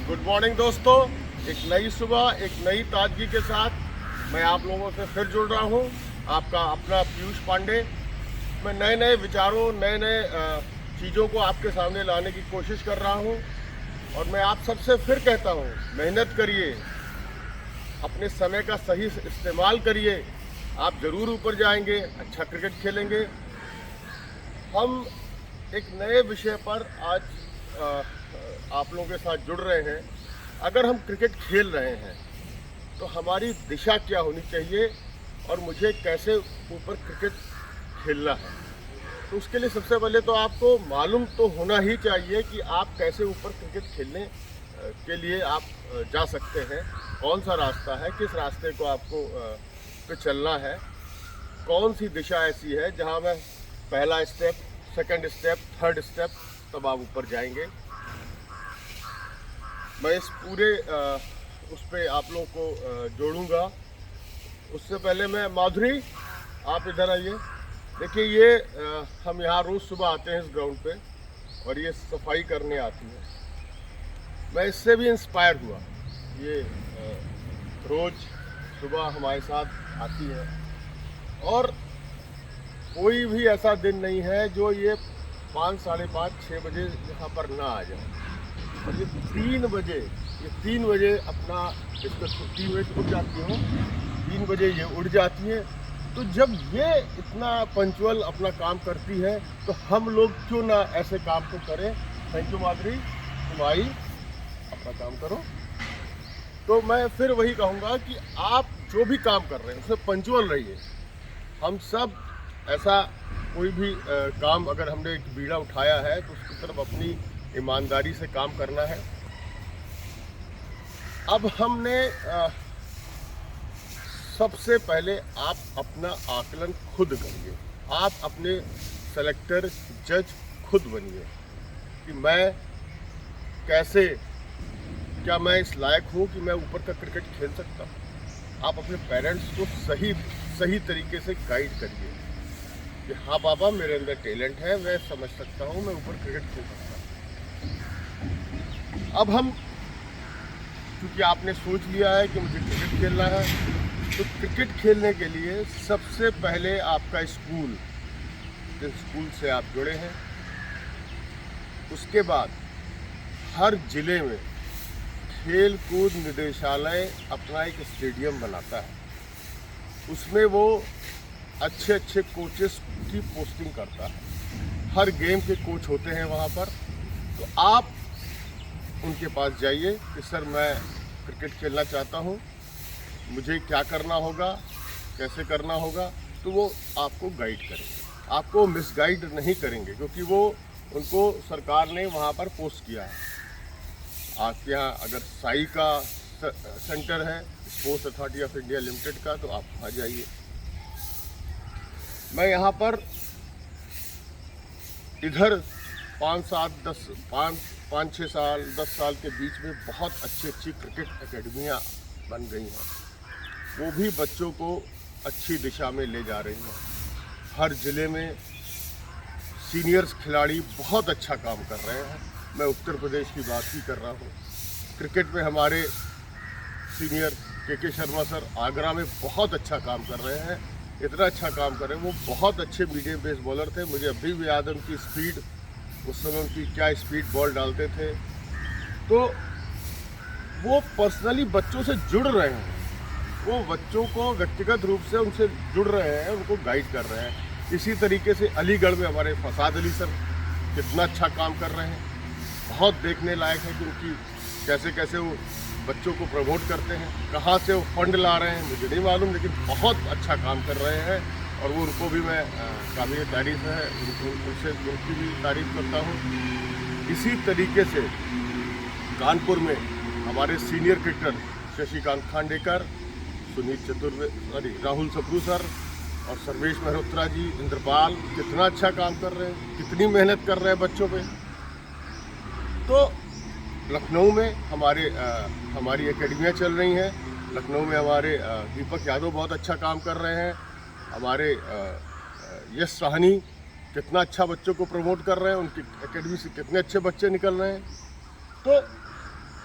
Good morning दोस्तों। एक नई सुबह, एक नई ताजगी के साथ मैं आप लोगों से फिर जुड़ रहा हूं। आपका अपना पीयूष पांडे। मैं नए नए विचारों, नए नए चीज़ों को आपके सामने लाने की कोशिश कर रहा हूं। और मैं आप सबसे फिर कहता हूं, मेहनत करिए, अपने समय का सही इस्तेमाल करिए, आप ज़रूर ऊपर जाएंगे, अच्छा क्रिकेट खेलेंगे। हम एक नए विषय पर आज आप लोगों के साथ जुड़ रहे हैं। अगर हम क्रिकेट खेल रहे हैं तो हमारी दिशा क्या होनी चाहिए और मुझे कैसे ऊपर क्रिकेट खेलना है। तो उसके लिए सबसे पहले तो आपको मालूम तो होना ही चाहिए कि आप कैसे ऊपर क्रिकेट खेलने के लिए आप जा सकते हैं। कौन सा रास्ता है, किस रास्ते को आपको पे चलना है, कौन सी दिशा ऐसी है जहां मैं पहला step, second step, third step, तब आप ऊपर जाएंगे। मैं इस पूरे उस पर आप लोगों को जोड़ूंगा। उससे पहले मैं, माधुरी आप इधर आइए। देखिए ये हम यहाँ रोज़ सुबह आते हैं इस ग्राउंड पे और ये सफाई करने आती है। मैं इससे भी इंस्पायर हुआ। ये रोज़ सुबह हमारे साथ आती है और कोई भी ऐसा दिन नहीं है जो ये 5, साढ़े 5, 6 बजे यहाँ पर ना आ जाए। और ये 3 बजे अपना इसको 3 बजे उठ जाती हो, 3 बजे ये उठ जाती है। तो जब ये इतना पंचुअल अपना काम करती है तो हम लोग क्यों ना ऐसे काम को करें। थैंक यू माधुरी, तुम आई, अपना काम करो। तो मैं फिर वही कहूँगा कि आप जो भी काम कर रहे हैं उसमें पंचुअल रहिए। हम सब ऐसा कोई भी काम, अगर हमने एक बीड़ा उठाया है तो उसकी तरफ अपनी ईमानदारी से काम करना है। अब हमने सबसे पहले आप अपना आकलन खुद करिए। आप अपने सेलेक्टर, जज खुद बनिए कि मैं कैसे, क्या मैं इस लायक हूँ कि मैं ऊपर का क्रिकेट खेल सकता हूँ। आप अपने पेरेंट्स को सही तरीके से गाइड करिए कि हाँ पापा, मेरे अंदर टैलेंट है, मैं समझ सकता हूँ, मैं ऊपर क्रिकेट खेल सकता हूँ। अब हम, क्योंकि आपने सोच लिया है कि मुझे क्रिकेट खेलना है, तो क्रिकेट खेलने के लिए सबसे पहले आपका स्कूल, जिस स्कूल से आप जुड़े हैं, उसके बाद हर जिले में खेल कूद निदेशालय अपना एक स्टेडियम बनाता है। उसमें वो अच्छे अच्छे कोचेस की पोस्टिंग करता है। हर गेम के कोच होते हैं वहाँ पर। तो आप उनके पास जाइए कि सर मैं क्रिकेट खेलना चाहता हूँ, मुझे क्या करना होगा, कैसे करना होगा। तो वो आपको गाइड करेंगे, आपको मिसगाइड नहीं करेंगे, क्योंकि वो, उनको सरकार ने वहाँ पर पोस्ट किया है। आपके यहाँ अगर साई का सेंटर है, sports authority of India limited का, तो आप वहाँ जाइए। मैं यहाँ पर इधर 5-6 साल 10 साल के बीच में बहुत अच्छी क्रिकेट एकेडमियाँ बन गई हैं। वो भी बच्चों को अच्छी दिशा में ले जा रही हैं। हर ज़िले में सीनियर्स खिलाड़ी बहुत अच्छा काम कर रहे हैं। मैं उत्तर प्रदेश की बात ही कर रहा हूँ। क्रिकेट में हमारे सीनियर के शर्मा सर आगरा में बहुत अच्छा काम कर रहे हैं। इतना अच्छा काम कर रहे हैं, वो बहुत अच्छे मीडियम पेस बॉलर थे। मुझे अभी भी याद है उनकी स्पीड, उस समय उनकी क्या स्पीड बॉल डालते थे। तो वो पर्सनली बच्चों से जुड़ रहे हैं, वो बच्चों को व्यक्तिगत रूप से उनसे जुड़ रहे हैं, उनको गाइड कर रहे हैं। इसी तरीके से अलीगढ़ में हमारे फसाद अली सर कितना अच्छा काम कर रहे हैं। बहुत देखने लायक है कि उनकी कैसे कैसे वो बच्चों को प्रमोट करते हैं, कहाँ से वो फंड ला रहे हैं मुझे नहीं मालूम, लेकिन बहुत अच्छा काम कर रहे हैं। और वो, उनको भी मैं काबिल तारीफ़ है, उनसे उनकी भी तारीफ़ करता हूँ। इसी तरीके से कानपुर में हमारे senior cricketer Shashikant Khandekar, Sunil Chaturvedi, Rahul Sapru sir और सर्वेश मेहरोत्रा जी, इंद्रपाल कितना अच्छा काम कर रहे हैं, कितनी मेहनत कर रहे हैं बच्चों पे। तो लखनऊ में हमारी एकेडमियाँ चल रही हैं। लखनऊ में हमारे दीपक यादव बहुत अच्छा काम कर रहे हैं। हमारे यश साहनी कितना अच्छा बच्चों को प्रमोट कर रहे हैं, उनकी एकेडमी से कितने अच्छे बच्चे निकल रहे हैं। तो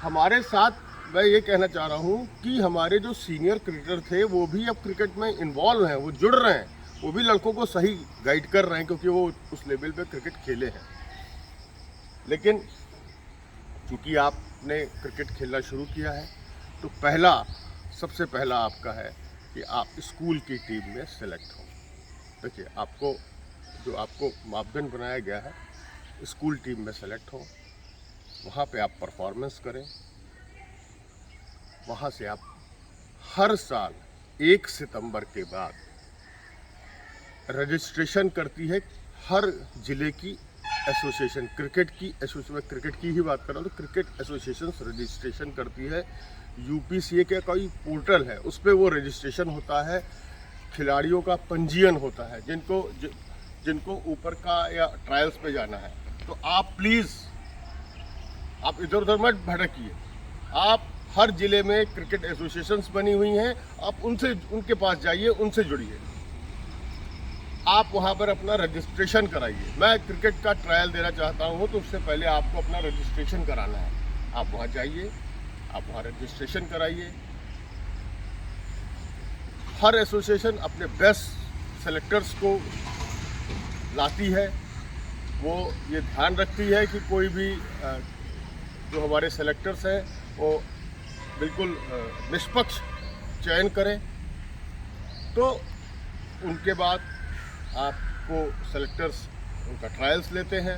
हमारे साथ मैं ये कहना चाह रहा हूँ कि हमारे जो सीनियर क्रिकेटर थे वो भी अब क्रिकेट में इन्वॉल्व हैं, वो जुड़ रहे हैं, वो भी लड़कों को सही गाइड कर रहे हैं क्योंकि वो उस लेवल पे क्रिकेट खेले हैं। लेकिन चूँकि आपने क्रिकेट खेलना शुरू किया है तो सबसे पहला आपका है कि आप स्कूल की टीम में सेलेक्ट हो। देखिए, आपको मापदंड बनाया गया है, स्कूल टीम में सेलेक्ट हो, वहाँ पे आप परफॉर्मेंस करें। वहाँ से आप हर साल 1 सितंबर के बाद रजिस्ट्रेशन करती है हर जिले की एसोसिएशन, क्रिकेट की ही बात कर रहा हूँ, तो क्रिकेट एसोसिएशन रजिस्ट्रेशन करती है। यूपीसीए का कोई पोर्टल है, उस पर वो रजिस्ट्रेशन होता है, खिलाड़ियों का पंजीयन होता है, जिनको ऊपर का या ट्रायल्स पे जाना है। तो आप प्लीज़ आप इधर उधर मत भटकिए। आप हर ज़िले में क्रिकेट एसोसिएशंस बनी हुई हैं, आप उनके पास जाइए, उनसे जुड़िए, आप वहाँ पर अपना रजिस्ट्रेशन कराइए। मैं क्रिकेट का ट्रायल देना चाहता हूँ तो उससे पहले आपको अपना रजिस्ट्रेशन कराना है। आप वहाँ जाइए, आप वहाँ रजिस्ट्रेशन कराइए। हर एसोसिएशन अपने बेस्ट सेलेक्टर्स को लाती है, वो ये ध्यान रखती है कि कोई भी जो हमारे सेलेक्टर्स हैं वो बिल्कुल निष्पक्ष चयन करें। तो उनके बाद आपको सेलेक्टर्स उनका ट्रायल्स लेते हैं।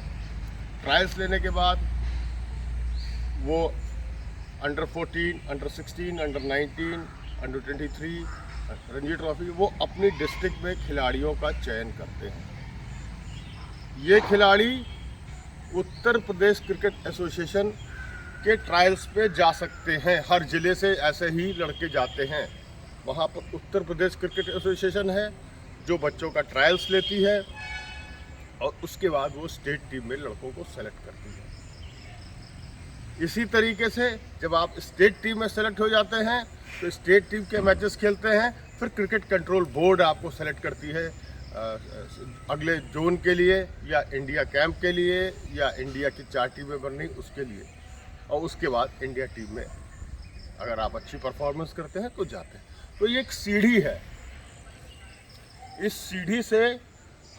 ट्रायल्स लेने के बाद वो under 14, under 16, under 19, under 23 Ranji trophy वो अपनी डिस्ट्रिक्ट में खिलाड़ियों का चयन करते हैं। ये खिलाड़ी उत्तर प्रदेश क्रिकेट एसोसिएशन के ट्रायल्स पे जा सकते हैं। हर ज़िले से ऐसे ही लड़के जाते हैं। वहाँ पर उत्तर प्रदेश क्रिकेट एसोसिएशन है जो बच्चों का ट्रायल्स लेती है और उसके बाद वो स्टेट टीम में लड़कों को सेलेक्ट करती है। इसी तरीके से जब आप स्टेट टीम में सेलेक्ट हो जाते हैं तो स्टेट टीम के मैचेस खेलते हैं, फिर क्रिकेट कंट्रोल बोर्ड आपको सेलेक्ट करती है अगले जोन के लिए या इंडिया कैंप के लिए या इंडिया की 4 टीमें बननी उसके लिए, और उसके बाद इंडिया टीम में अगर आप अच्छी परफॉर्मेंस करते हैं तो जाते हैं। तो ये एक सीढ़ी है, इस सीढ़ी से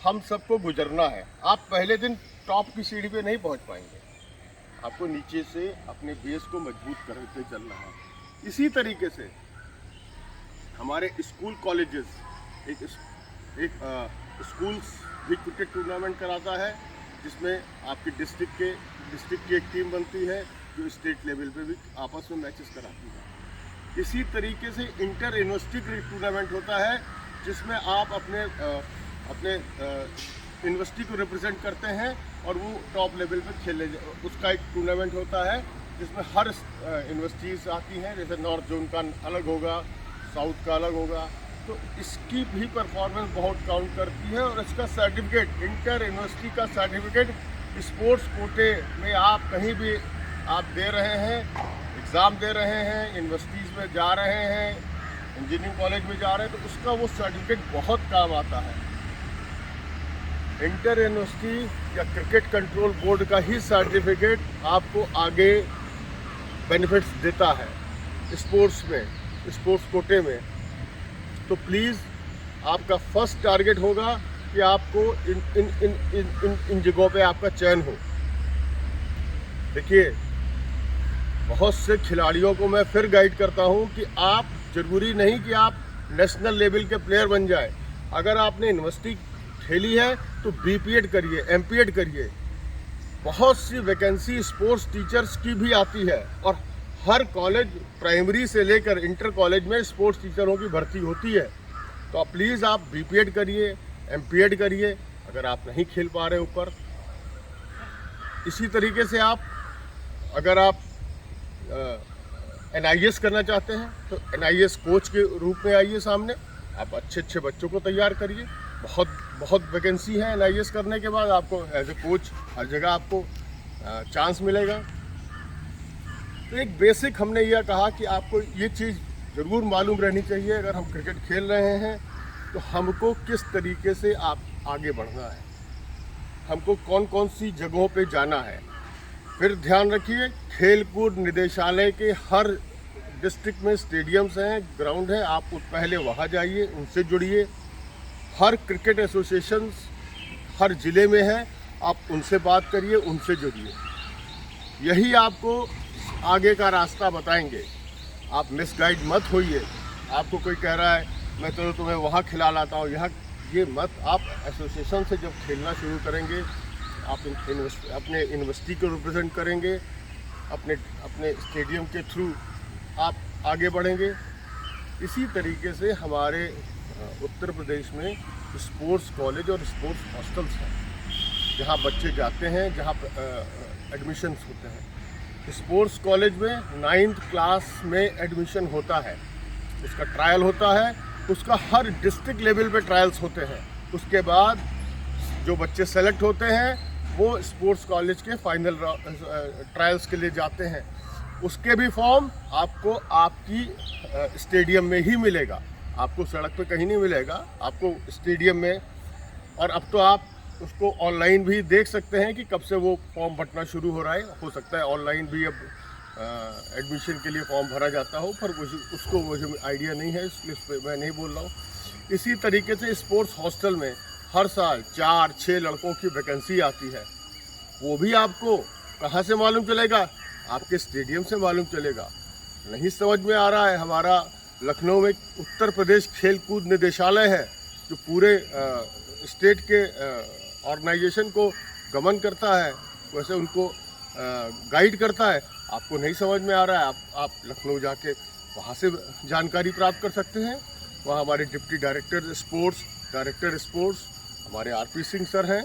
हम सबको गुजरना है। आप पहले दिन टॉप की सीढ़ी पे नहीं पहुंच पाएंगे, आपको नीचे से अपने बेस को मजबूत करते चलना है। इसी तरीके से हमारे स्कूल कॉलेजेस एक स्कूल्स भी क्रिकेट टूर्नामेंट कराता है जिसमें आपकी डिस्ट्रिक्ट की एक टीम बनती है जो स्टेट लेवल पे भी आपस में मैचेस कराती है। इसी तरीके से इंटर यूनिवर्सिटी क्रिकेट टूर्नामेंट होता है जिसमें आप अपने यूनिवर्सिटी को रिप्रेजेंट करते हैं और वो टॉप लेवल पे खेले, उसका एक टूर्नामेंट होता है जिसमें हर यूनिवर्सिटीज़ आती हैं। जैसे नॉर्थ जोन का अलग होगा, साउथ का अलग होगा, तो इसकी भी परफॉर्मेंस बहुत काउंट करती है। और इसका सर्टिफिकेट, इंटर यूनिवर्सिटी का सर्टिफिकेट स्पोर्ट्स कोटे में आप कहीं भी आप दे रहे हैं, एग्ज़ाम दे रहे हैं, यूनिवर्सिटीज़ में जा रहे हैं, इंजीनियरिंग कॉलेज में जा रहे हैं, तो उसका वो सर्टिफिकेट बहुत काम आता है। इंटर यूनिवर्सिटी या क्रिकेट कंट्रोल बोर्ड का ही सर्टिफिकेट आपको आगे बेनिफिट्स देता है स्पोर्ट्स में, स्पोर्ट्स कोटे में। तो प्लीज़ आपका फर्स्ट टारगेट होगा कि आपको इन जगहों पे आपका चयन हो। देखिए, बहुत से खिलाड़ियों को मैं फिर गाइड करता हूं कि आप ज़रूरी नहीं कि आप नेशनल लेवल के प्लेयर बन जाए। अगर आपने यूनिवर्सिटी खेली है तो बीपीएड करिए, एमपीएड करिए। बहुत सी वैकेंसी स्पोर्ट्स टीचर्स की भी आती है और हर कॉलेज प्राइमरी से लेकर इंटर कॉलेज में स्पोर्ट्स टीचरों की भर्ती होती है। तो आप प्लीज़ आप बीपीएड करिए, एमपीएड करिए अगर आप नहीं खेल पा रहे ऊपर। इसी तरीके से अगर आप एनआईएस करना चाहते हैं तो एनआईएस कोच के रूप में आइए सामने, आप अच्छे बच्चों को तैयार करिए। बहुत वैकेंसी है एनआईएस करने के बाद, आपको एज ए कोच हर जगह आपको चांस मिलेगा। तो एक बेसिक हमने यह कहा कि आपको ये चीज़ ज़रूर मालूम रहनी चाहिए अगर हम क्रिकेट खेल रहे हैं तो हमको किस तरीके से आगे बढ़ना है, हमको कौन कौन सी जगहों पे जाना है। फिर ध्यान रखिए, खेलकूद निदेशालय के हर डिस्ट्रिक्ट में स्टेडियम्स हैं, ग्राउंड है, आप पहले वहाँ जाइए, उनसे जुड़िए। हर क्रिकेट एसोसिएशंस हर ज़िले में है, आप उनसे बात करिए, उनसे जुड़िए। यही आपको आगे का रास्ता बताएंगे। आप मिसगाइड मत होइए। आपको कोई कह रहा है मैं तो तुम्हें वहाँ खिला लाता हूँ, यहाँ ये मत। आप एसोसिएशन से जब खेलना शुरू करेंगे, आप अपने यूनिवर्सिटी को रिप्रेजेंट करेंगे, अपने स्टेडियम के थ्रू आप आगे बढ़ेंगे। इसी तरीके से हमारे उत्तर प्रदेश में स्पोर्ट्स कॉलेज और स्पोर्ट्स हॉस्टल्स हैं, जहाँ बच्चे जाते हैं, जहाँ एडमिशन्स होते हैं। स्पोर्ट्स कॉलेज में 9th क्लास में एडमिशन होता है, उसका ट्रायल होता है, उसका हर डिस्ट्रिक्ट लेवल पे ट्रायल्स होते हैं। उसके बाद जो बच्चे सेलेक्ट होते हैं वो स्पोर्ट्स कॉलेज के फाइनल ट्रायल्स के लिए जाते हैं। उसके भी फॉर्म आपको आपकी स्टेडियम में ही मिलेगा, आपको सड़क पे कहीं नहीं मिलेगा, आपको स्टेडियम में। और अब तो आप उसको ऑनलाइन भी देख सकते हैं कि कब से वो फॉर्म भरना शुरू हो रहा है। हो सकता है ऑनलाइन भी अब एडमिशन के लिए फॉर्म भरा जाता हो, पर उसको मुझे आइडिया नहीं है, इसलिए उस पर मैं नहीं बोल रहा हूँ। इसी तरीके से स्पोर्ट्स हॉस्टल में हर साल 4-6 लड़कों की वैकेंसी आती है। वो भी आपको कहाँ से मालूम चलेगा? आपके स्टेडियम से मालूम चलेगा। नहीं समझ में आ रहा है? हमारा लखनऊ में उत्तर प्रदेश खेलकूद निदेशालय है, जो पूरे स्टेट के ऑर्गेनाइजेशन को गमन करता है, वैसे उनको गाइड करता है। आपको नहीं समझ में आ रहा है, आप लखनऊ जाके वहाँ से जानकारी प्राप्त कर सकते हैं। वहाँ हमारे डिप्टी डायरेक्टर स्पोर्ट्स हमारे आरपी सिंह सर हैं,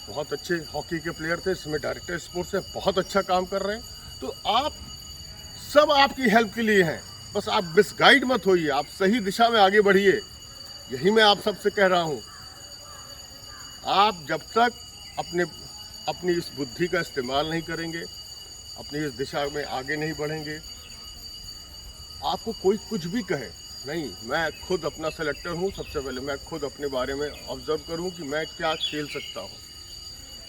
बहुत अच्छे हॉकी के प्लेयर थे, इसमें डायरेक्टर स्पोर्ट्स हैं, बहुत अच्छा काम कर रहे हैं। तो आप सब आपकी हेल्प के लिए हैं, बस आप मिसगाइड मत होइए, आप सही दिशा में आगे बढ़िए। यही मैं आप सबसे कह रहा हूँ। आप जब तक अपनी इस बुद्धि का इस्तेमाल नहीं करेंगे, अपनी इस दिशा में आगे नहीं बढ़ेंगे, आपको कोई कुछ भी कहे नहीं। मैं खुद अपना सेलेक्टर हूँ, सबसे पहले मैं खुद अपने बारे में ऑब्जर्व करूँ कि मैं क्या खेल सकता हूँ,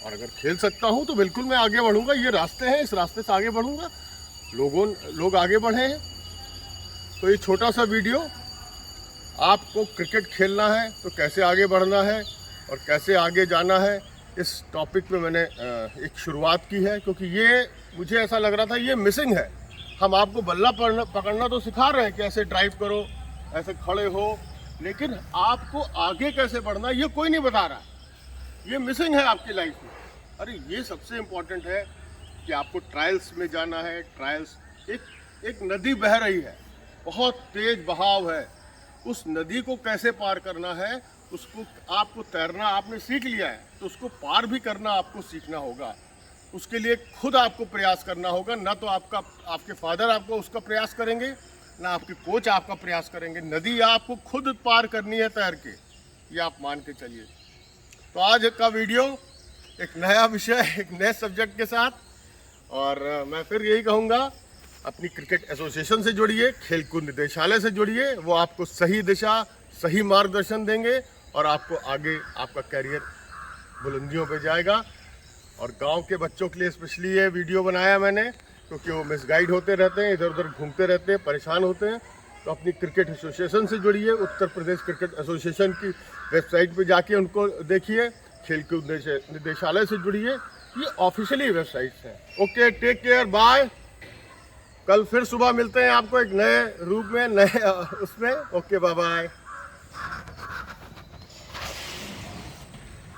और अगर खेल सकता हूँ तो बिल्कुल मैं आगे बढ़ूँगा। ये रास्ते हैं, इस रास्ते से आगे बढ़ूँगा। लोग आगे बढ़े हैं। तो ये छोटा सा वीडियो, आपको क्रिकेट खेलना है तो कैसे आगे बढ़ना है और कैसे आगे जाना है, इस टॉपिक पे मैंने एक शुरुआत की है, क्योंकि ये मुझे ऐसा लग रहा था ये मिसिंग है। हम आपको बल्ला पकड़ना तो सिखा रहे हैं कि ऐसे ड्राइव करो, ऐसे खड़े हो, लेकिन आपको आगे कैसे बढ़ना ये कोई नहीं बता रहा। ये मिसिंग है आपकी लाइफ में। अरे ये सबसे इम्पोर्टेंट है कि आपको ट्रायल्स में जाना है। ट्रायल्स, एक नदी बह रही है, बहुत तेज बहाव है, उस नदी को कैसे पार करना है, उसको आपको तैरना आपने सीख लिया है, तो उसको पार भी करना आपको सीखना होगा। उसके लिए खुद आपको प्रयास करना होगा। ना तो आपके फादर आपको उसका प्रयास करेंगे, ना आपके कोच आपका प्रयास करेंगे। नदी आपको खुद पार करनी है तैर के, ये आप मान के चलिए। तो आज का वीडियो एक नया विषय, एक नए सब्जेक्ट के साथ, और मैं फिर यही कहूँगा, अपनी क्रिकेट एसोसिएशन से जुड़िए, खेलकूद निदेशालय से जुड़िए। वो आपको सही दिशा, सही मार्गदर्शन देंगे और आपको आगे आपका कैरियर बुलंदियों पे जाएगा। और गांव के बच्चों के लिए स्पेशली ये वीडियो बनाया मैंने, क्योंकि वो मिसगाइड होते रहते हैं, इधर उधर घूमते रहते हैं, परेशान होते हैं। तो अपनी क्रिकेट एसोसिएशन से जुड़िए, उत्तर प्रदेश क्रिकेट एसोसिएशन की वेबसाइट पे जाके उनको देखिए, खेलकूद निदेशालय से जुड़िए, ये ऑफिशियली वेबसाइट्स हैं। Okay, take care, bye. कल फिर सुबह मिलते हैं आपको एक नए रूप में, नए उसमें। Okay, bye bye.